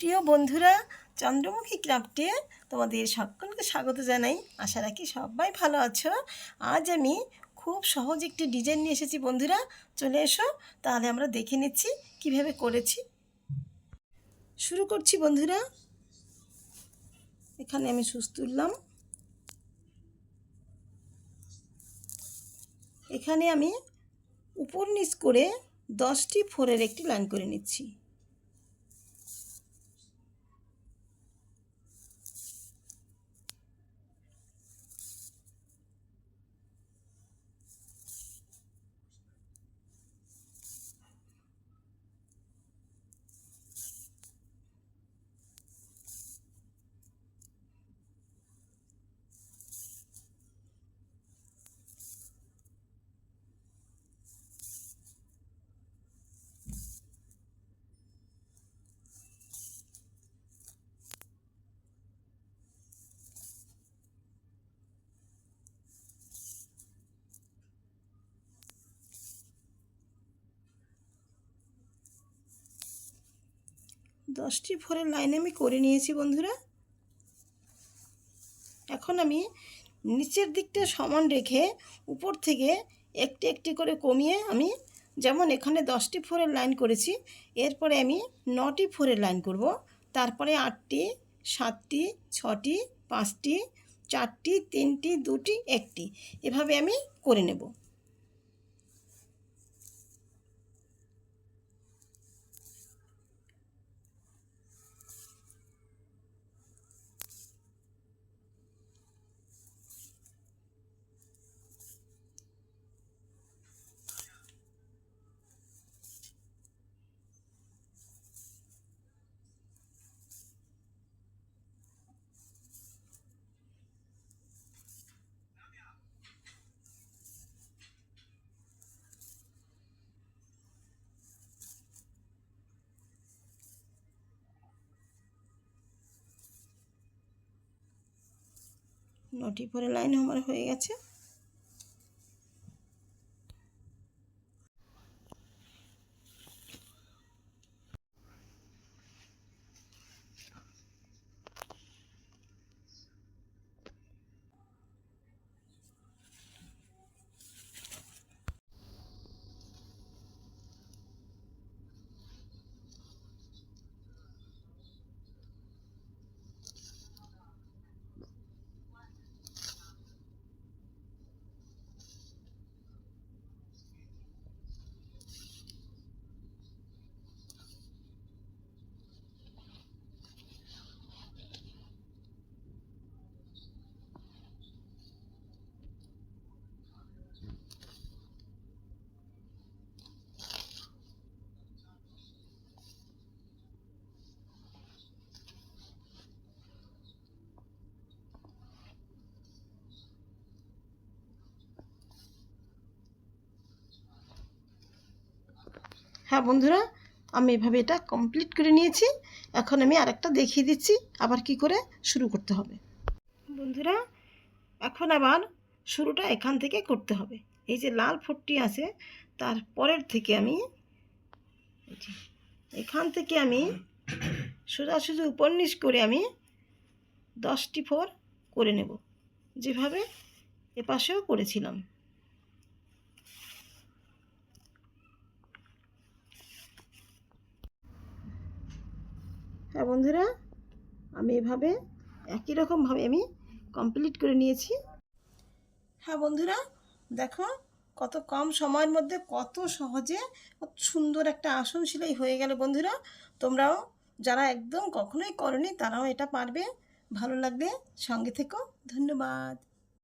প্রিয় বন্ধুরা, চন্দ্রমুখী ক্রাফটে তোমাদের সকলকে স্বাগত জানাই। আশা রাখি সবাই ভালো আছো। আজ আমি খুব সহজ একটি ডিজাইন নিয়ে এসেছি বন্ধুরা, চলে এসো তাহলে আমরা দেখে নিচ্ছি কিভাবে করেছি। শুরু করছি বন্ধুরা। এখানে আমি সুচ তুললাম। এখানে আমি উপর নিচ করে 10টি ফোরের একটি লাইন করে নিচ্ছি। দশটি ফোরের লাইন আমি করে নিয়েছি বন্ধুরা। এখন আমি নিচের দিকটা সমান রেখে উপর থেকে একটি একটি করে কমিয়ে আমি, যেমন এখানে 10টি ফোরের লাইন করেছি, এরপরে আমি 9টি ফোরের লাইন করব, তারপরে 8টি, 7টি, 6টি, 5টি, 4টি, 3টি, 2টি, 1টি, এভাবে আমি করে নেব। নটি ফোরের লাইন আমার হয়ে গেছে। হ্যাঁ বন্ধুরা, আমি এভাবে এটা কমপ্লিট করে নিয়েছি। এখন আমি আরেকটা দেখিয়ে দিচ্ছি আবার কি করে শুরু করতে হবে। বন্ধুরা, এখন আবার শুরুটা এখান থেকে করতে হবে। এই যে লাল ফোঁটটি আছে তার পরের থেকে আমি এখান থেকে আমি সোজাসুজি উপর নিচ করে আমি 10টি ফোর করে নেব, যেভাবে এপাশেও করেছিলাম। হ্যাঁ বন্ধুরা, আমি এভাবে একই রকমভাবে আমি কমপ্লিট করে নিয়েছি। হ্যাঁ বন্ধুরা, দেখো কত কম সময়ের মধ্যে কত সহজে কত সুন্দর একটা আসন সেলাই হয়ে গেল বন্ধুরা। তোমরাও যারা একদম কখনোই করনি তারাও এটা পারবে। ভালো লাগলে সঙ্গে থেকো। ধন্যবাদ।